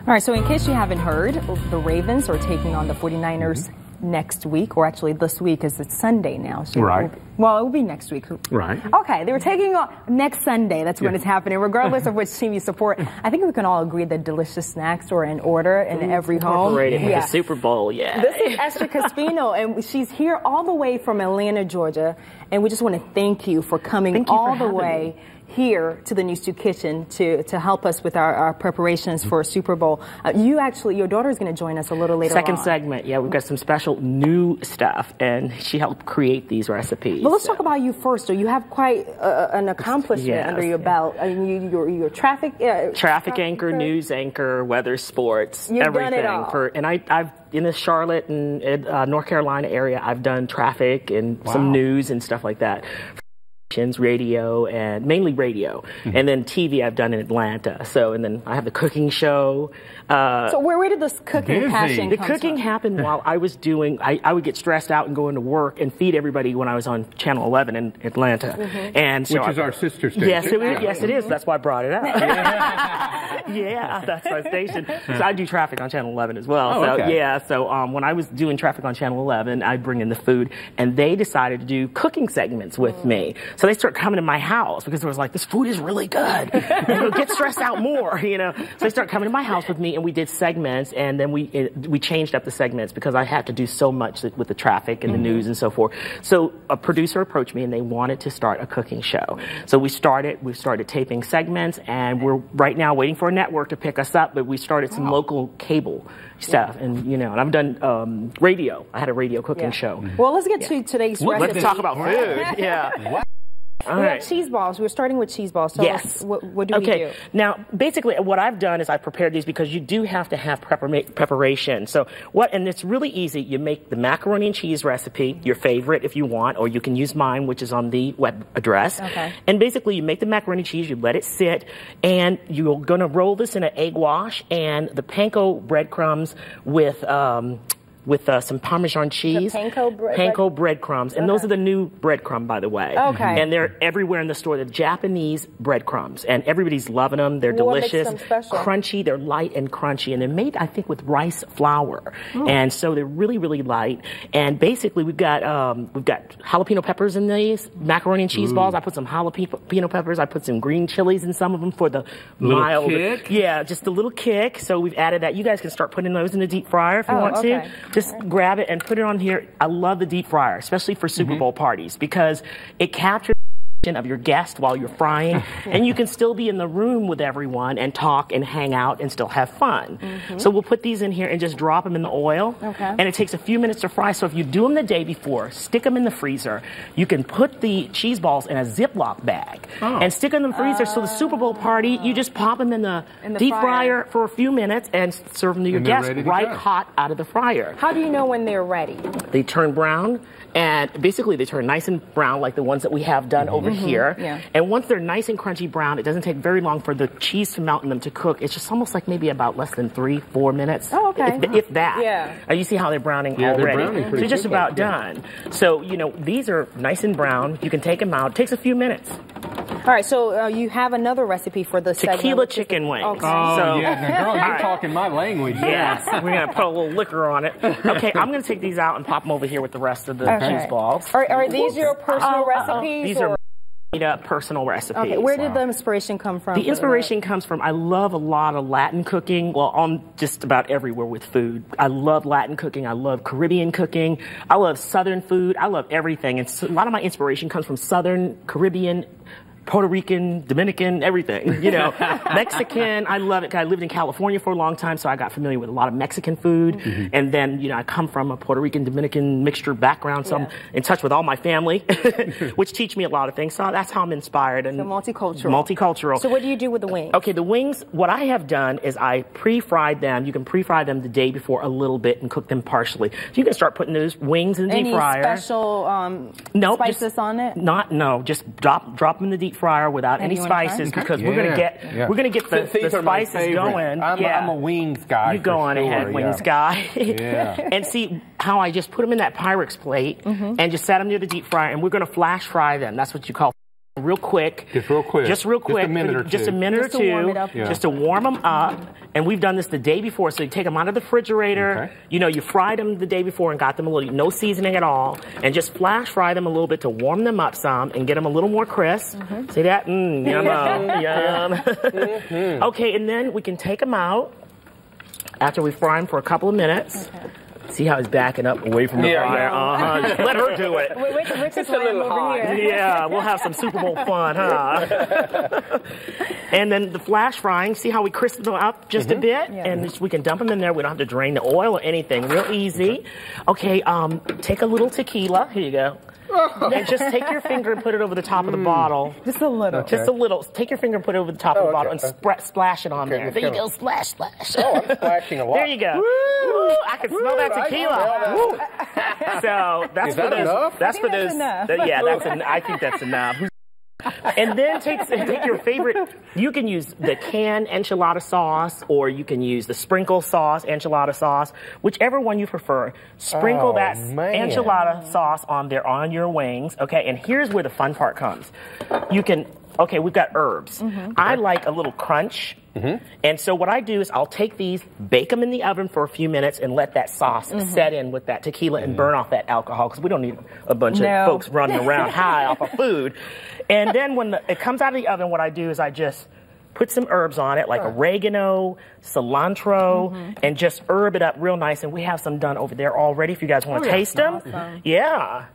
All right, so in case you haven't heard, the Ravens are taking on the 49ers next week, or actually this week, as it's Sunday now. So right. Well, it will be next week. Right. Okay, they were taking on next Sunday. That's when it's happening, regardless of which team you support. I think we can all agree that delicious snacks are in order in every home. The Super Bowl, This is Esther Caspino, and she's here all the way from Atlanta, Georgia, and we just want to thank you for coming all the way here to the News 2 Kitchen to help us with our preparations for Super Bowl. Your daughter is going to join us a little later Second on. segment, we've got some special new stuff, and she helped create these recipes. But let's talk about you first. So you have quite an accomplishment under your belt. I mean, you're traffic anchor, news anchor, weather, sports, You've everything. done it all. And I've in the Charlotte and North Carolina area, I've done traffic and some news and stuff like that. Radio and mainly radio, and then TV I've done in Atlanta. So, and then I have the cooking show. So where did this cooking passion come from? The cooking happened while I was doing, I would get stressed out and go into work and feed everybody when I was on Channel 11 in Atlanta. And so which is our sister station. Yes, it is. That's why I brought it up. That's our station. So I do traffic on Channel 11 as well. So when I was doing traffic on Channel 11, I'd bring in the food, and they decided to do cooking segments with me. So they started coming to my house because it was like, this food is really good. Get stressed out more, So they started coming to my house with me, and we did segments, and then we changed up the segments because I had to do so much with the traffic and the news and so forth. So a producer approached me, and they wanted to start a cooking show. So we started taping segments, and we're right now waiting for a network to pick us up, but we started some local cable stuff, and and I've done radio. I had a radio cooking show. Well, let's get to today's recipe. Let's talk about food. We have cheese balls. We're starting with cheese balls. Tell us, what do we do? Now, basically, what I've done is I've prepared these because you do have to have preparation. So and it's really easy. You make the macaroni and cheese recipe, your favorite if you want, or you can use mine, which is on the web address. And basically, you make the macaroni and cheese, you let it sit, and you're going to roll this in an egg wash and the panko breadcrumbs with some Parmesan cheese. The panko breadcrumbs. And those are the new breadcrumb, by the way. And they're everywhere in the store. They're Japanese breadcrumbs. And everybody's loving them. They're delicious. What makes them special? Crunchy. They're light and crunchy. And they're made, I think, with rice flour. And so they're really, really light. And basically, we've got jalapeno peppers in these macaroni and cheese balls. I put some jalapeno peppers. I put some green chilies in some of them for the mild kick. Yeah, just a little kick. So we've added that. You guys can start putting those in the deep fryer if you want to. Just grab it and put it on here. I love the deep fryer, especially for Super Bowl parties, because it captures of your guest while you're frying, and you can still be in the room with everyone and talk and hang out and still have fun. So we'll put these in here and just drop them in the oil, and it takes a few minutes to fry. So if you do them the day before, stick them in the freezer. You can put the cheese balls in a Ziploc bag and stick them in the freezer. So the Super Bowl party, you just pop them in the deep fryer for a few minutes and serve them to your guests right hot out of the fryer. How do you know when they're ready? They turn brown, and basically they turn nice and brown like the ones that we have done over here. And once they're nice and crunchy brown, it doesn't take very long for the cheese to melt in them to cook. It's just almost like maybe about less than 3-4 minutes. If that. You see how they're browning already. They're browning pretty so just about done. So, these are nice and brown. You can take them out. It takes a few minutes. All right, so you have another recipe for the tequila chicken wings. Now, girl, you're talking my language. Yes, we're going to put a little liquor on it. Okay, I'm going to take these out and pop them over here with the rest of the cheese balls. Are these your personal recipes? These are personal recipes. Okay, where did the inspiration come from? The inspiration comes from, I love a lot of Latin cooking. Well, on just about everywhere with food. I love Latin cooking. I love Caribbean cooking. I love Southern food. I love everything. And so a lot of my inspiration comes from Southern, Caribbean, Puerto Rican, Dominican, everything, Mexican. I love it. I lived in California for a long time, so I got familiar with a lot of Mexican food. And then, I come from a Puerto Rican, Dominican mixture background, so I'm in touch with all my family, which teach me a lot of things. So that's how I'm inspired. And so multicultural. Multicultural. So what do you do with the wings? Okay, the wings, what I have done is I pre-fried them. You can pre-fry them the day before a little bit and cook them partially. So you can start putting those wings in the deep fryer. Any special spices on it? Just drop them in the deep fryer without any spices because we're gonna get the spices going. I'm a wings guy. You go on ahead, wings guy. And see how I just put them in that Pyrex plate and just set them near the deep fryer, and we're gonna flash fry them. That's what you call real quick. Just real quick. Just real quick. Just a minute or two. Just a minute just or to two. Warm it up. Just to warm them up. And we've done this the day before. So you take them out of the refrigerator. Okay. You know, you fried them the day before and got them a little, no seasoning at all. And just flash fry them a little bit to warm them up some and get them a little more crisp. See that? Yum. Yum. Okay, and then we can take them out after we fry them for a couple of minutes. Okay. See how he's backing up away from the fire? Just let her do it. Wait till Rick is a little hot. Yeah, we'll have some Super Bowl fun, huh? And then the flash frying, see how we crisp them up just a bit? Yeah. And we can dump them in there. We don't have to drain the oil or anything. Real easy. Okay, take a little tequila. Here you go. And just take your finger and put it over the top of the bottle. Just a little. Okay. Just a little. Take your finger and put it over the top of the bottle and splash it on there. There you go. Splash, splash. Oh, I'm splashing a lot. There you go. Woo, I can smell that tequila. So that's for those. Enough? That's for those. Yeah, I think that's enough. And then take your favorite. You can use the canned enchilada sauce, or you can use the sprinkle sauce, enchilada sauce, whichever one you prefer. Sprinkle that enchilada sauce on there on your wings. Okay, and here's where the fun part comes. You can. Okay, we've got herbs. I like a little crunch. And so what I do is I'll take these, bake them in the oven for a few minutes, and let that sauce set in with that tequila and burn off that alcohol, because we don't need a bunch of folks running around high off of food. And then when it comes out of the oven, what I do is I just put some herbs on it, like oregano, cilantro, and just herb it up real nice. And we have some done over there already if you guys want to taste them. Awesome. Yeah.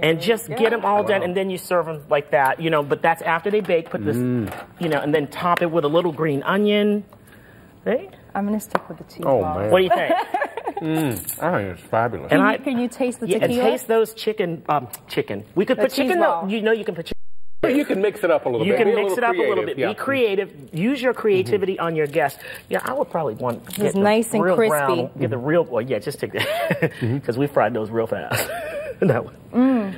And just get them all done, and then you serve them like that, you know, but that's after they bake. Put this, you know, and then top it with a little green onion. Right? I'm going to stick with the cheese ball. Man. What do you think? I think it's fabulous. Can you taste the tequila? And taste those chicken. We could put chicken, though. You know you can put chicken. You can mix it up a little bit. You can mix it up a little bit. Be creative. Use your creativity on your guests. Yeah, I would probably want to get nice and crispy. Brown, get the real, well, yeah, just take that. Because we fried those real fast. That one.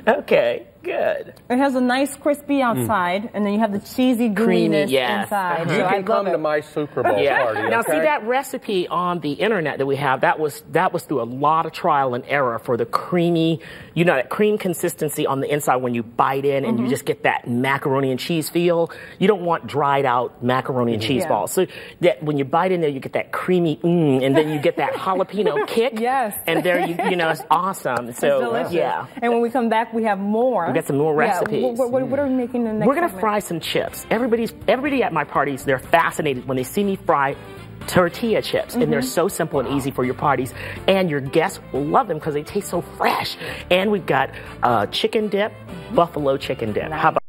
Okay, good. It has a nice crispy outside, and then you have the cheesy gooiness inside. You so can come to my Super Bowl party. Now, see that recipe on the internet that we have? That was through a lot of trial and error for the creamy, you know, that cream consistency on the inside when you bite in, and you just get that macaroni and cheese feel. You don't want dried out macaroni and cheese balls. So that when you bite in there, you get that creamy, and then you get that jalapeno kick. Yes. And there you know, it's awesome. So it's delicious. Yeah. And when we come back, we have more. We got some more recipes. What are we making in the next We're going to fry some chips. Everybody at my parties, they're fascinated when they see me fry tortilla chips, and they're so simple and easy for your parties, and your guests will love them because they taste so fresh. And we've got chicken dip, buffalo chicken dip. Nice. How about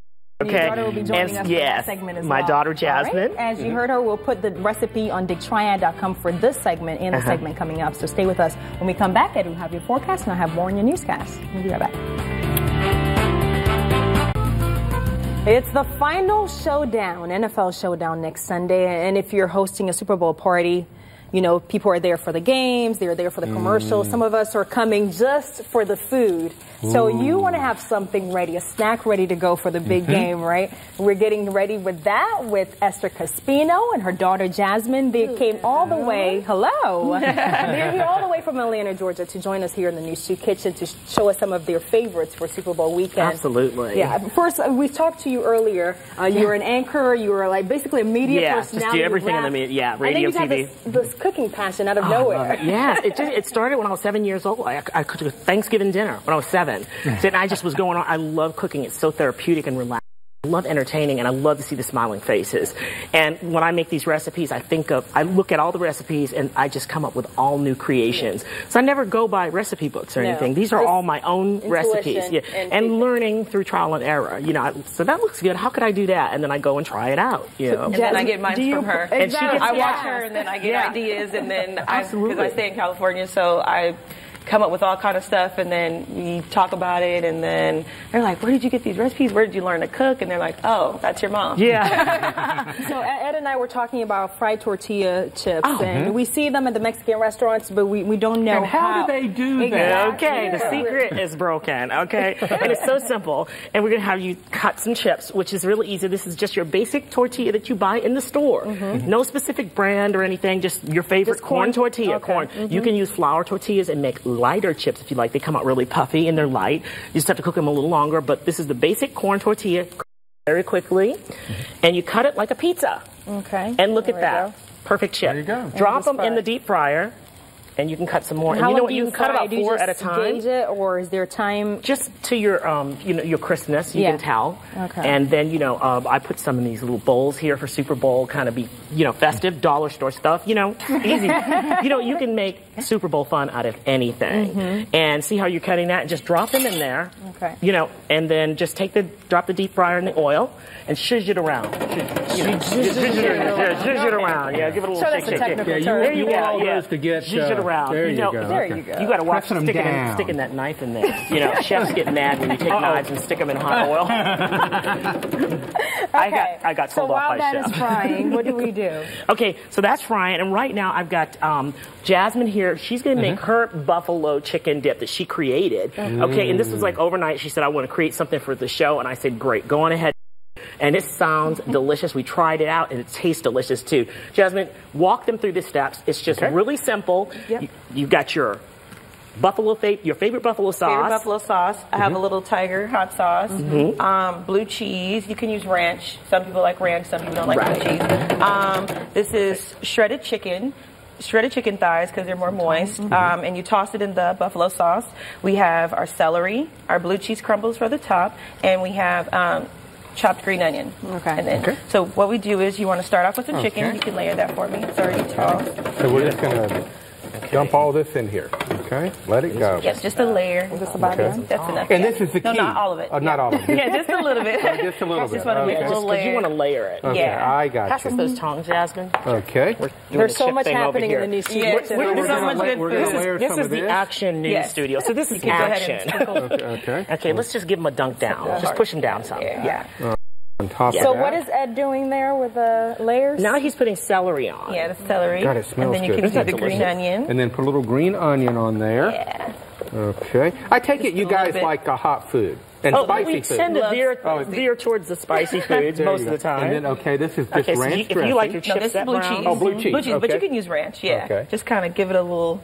your daughter will be joining us for that segment as well. My daughter Jasmine. Right. As you heard her, we'll put the recipe on digtriad.com for this segment and the segment coming up. So stay with us. When we come back, Ed will have your forecast, and I'll have more in your newscast. We'll be right back. It's the final showdown, NFL showdown next Sunday. And if you're hosting a Super Bowl party, you know, people are there for the games, they're there for the commercials. Some of us are coming just for the food. So you want to have something ready, a snack ready to go for the big game, right? We're getting ready with that with Esther Caspino and her daughter Jasmine. They came all the way, they're here all the way from Atlanta, Georgia to join us here in the News 2 Kitchen to show us some of their favorites for Super Bowl weekend. Absolutely. Yeah. First, we talked to you earlier. You were an anchor. You were like basically a media personality. Just do everything in the media. Yeah, radio, and then you TV. This cooking passion out of nowhere. Yeah, it started when I was 7 years old. I cooked a Thanksgiving dinner when I was 7. And I just was going on. I love cooking. It's so therapeutic and relaxing. I love entertaining, and I love to see the smiling faces. And when I make these recipes, I look at all the recipes, and I just come up with all new creations. So I never go by recipe books or anything. These are all my own recipes. Yeah. And learning through trial and error. You know, so that looks good. How could I do that? And then I go and try it out. You know? And then I get mine from her. Exactly. And she gets, I watch her, and then I get ideas, and then because I stay in California, so I come up with all kind of stuff, and then we talk about it, and then they're like, where did you get these recipes? Where did you learn to cook? And they're like, oh, that's your mom. Yeah. So Ed and I were talking about fried tortilla chips, and we see them at the Mexican restaurants, but we don't know and how do they do that? Okay, the secret is broken, okay? And it's so simple. And we're going to have you cut some chips, which is really easy. This is just your basic tortilla that you buy in the store. No specific brand or anything, just your favorite corn tortilla. Corn. You can use flour tortillas and make lighter chips if you like. They come out really puffy and they're light. You just have to cook them a little longer, but this is the basic corn tortilla. very quickly, and you cut it like a pizza. Okay. And look at that. Perfect chip. There you go. Drop them in the deep fryer, and you can cut some more. And you know what? You can cut about 4 at a time. Gauge it, or is there time? Just to your, your crispness, you can tell. Okay. And then, I put some in these little bowls here for Super Bowl, kind of be, festive, dollar store stuff. Easy. You can make Super Bowl fun out of anything. And see how you're cutting that, and just drop them in there. Okay. And then just drop the deep fryer in the oil and zhuzh it around. Zhuzh it around. Yeah, give it a little shake. There you go. Those to get zhuzh it around. There you go. There you go. You got to watch sticking that knife in there. Chefs get mad when you take knives and stick them in hot oil. I got told off by chefs. So while that is frying, what do we do? Okay, so that's frying, and right now I've got Jasmine here. She's going to make her buffalo chicken dip that she created. Okay, and this was like overnight. She said, I want to create something for the show, and I said, great, go on ahead. And it sounds delicious. We tried it out, and it tastes delicious, too. Jasmine, walk them through the steps. It's just really simple. Yep. You've got your your favorite buffalo sauce. Favorite buffalo sauce. I have a little Tiger hot sauce. Blue cheese. You can use ranch. Some people like ranch. Some people don't like blue cheese. This is shredded chicken thighs because they're more moist, and you toss it in the buffalo sauce. We have our celery, our blue cheese crumbles for the top, and we have chopped green onion. Okay. And then, so what we do is you want to start off with the chicken. You can layer that for me. It's already tossed. So we're just going to dump all this in here. Okay. Let it go. Yes, just a layer. That's about it. That's enough. And this is the key. No, not all of it. Not all of it. Yeah, just a little bit. Just a little bit. Just want to make a little layer. You want to layer it. Okay, I got Pass us those tongs, Jasmine. Okay. There's so much happening in the new studio. There's so much good food. This is the action news studio. So this is action. Okay, let's just give him a dunk down. Just push him down some. Yeah. On top of so what is Ed doing there with the layers? Now he's putting celery on. Yeah, the celery. God, it smells good. And then you can do the green onion. And then put a little green onion on there. Yeah. Okay. I take it you guys like hot food. And spicy we food. tend to veer towards the spicy foods most of the time. And then, this is just ranch dressing. If you like your chips, this is blue cheese. Oh, blue cheese. Blue cheese, but you can use ranch, Just kind of give it a little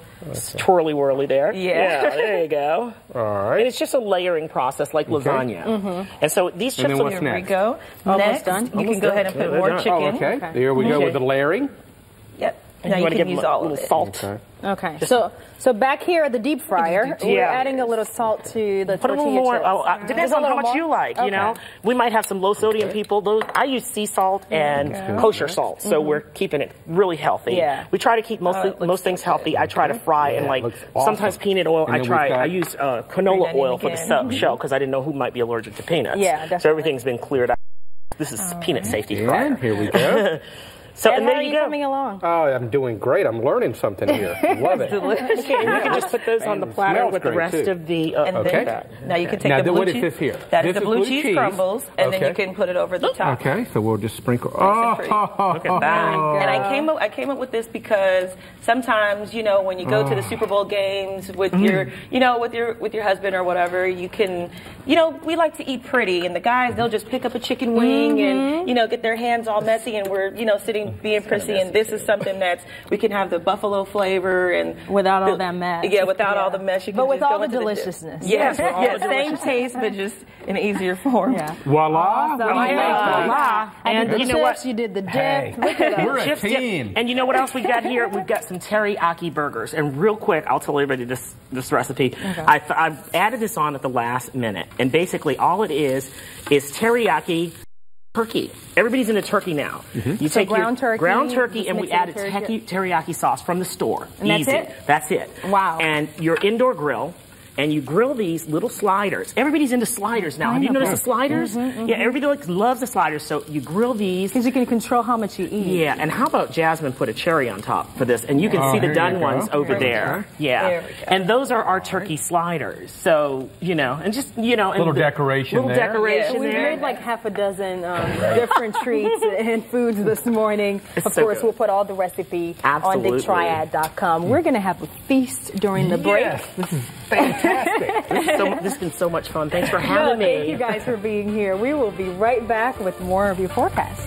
twirly-whirly there. Yeah. There you go. All right. And it's just a layering process like lasagna. And so these chips will... Here we go. Next, you can go ahead and put more chicken. Oh, okay. Here we go with the layering. Yep. Now you can use all of it. Salt. Okay. So back here at the deep fryer, we're adding a little salt to the Put a little more. Depends on how much you like. You know, we might have some low sodium people. I use sea salt and kosher salt, so we're keeping it really healthy. Yeah. We try to keep most things healthy. I try to fry and sometimes peanut oil. I use canola oil for the shell because I didn't know who might be allergic to peanuts. Yeah, definitely. So everything's been cleared out. This is peanut safety fryer. And here we go. So, and there how are you you go. coming along? Oh, I'm doing great. I'm learning something here. Love it. Delicious. Okay, and you can just put those on the platter with the rest of the... Now you can take the blue cheese. What is this here? That is the blue cheese crumbles, and then you can put it over the top. Okay, so we'll just sprinkle. Look at that. And I came up with this because sometimes, when you go to the Super Bowl games with your, with your husband or whatever, you can, we like to eat pretty, and the guys, they'll just pick up a chicken wing and, get their hands all messy, and we're, sitting being prissy, and this is something that we can have the buffalo flavor and without all that mess. Yeah, without all the mess. You can but with just all go the deliciousness. Yes, same taste, but just in an easier form. Yeah. Voila! Voila! And you know what? You did the dip. Hey, we're a team. And you know what else we've got here? We've got some teriyaki burgers. And real quick, I'll tell everybody this recipe. Okay. I've added this on at the last minute, and basically all it is teriyaki. Turkey. Everybody's into turkey now. You take ground turkey, and we added teriyaki sauce from the store. And Easy. That's it. Wow. And your indoor grill, and you grill these little sliders. Everybody's into sliders now. Have you noticed the sliders? Yeah, everybody loves the sliders. So you grill these. Because you can control how much you eat. Yeah, and how about Jasmine put a cherry on top for this? And you can see the done ones over there. Yeah. There we go. And those are our turkey sliders. So, and just, little decoration little there. decoration We there. made like half a dozen different treats and foods this morning. Of course, we'll put all the recipe on BigTriad.com. We're going to have a feast during the break. Yes, this is fantastic. This has been so much fun. Thanks for having me. Thank you guys for being here. We will be right back with more of your forecast.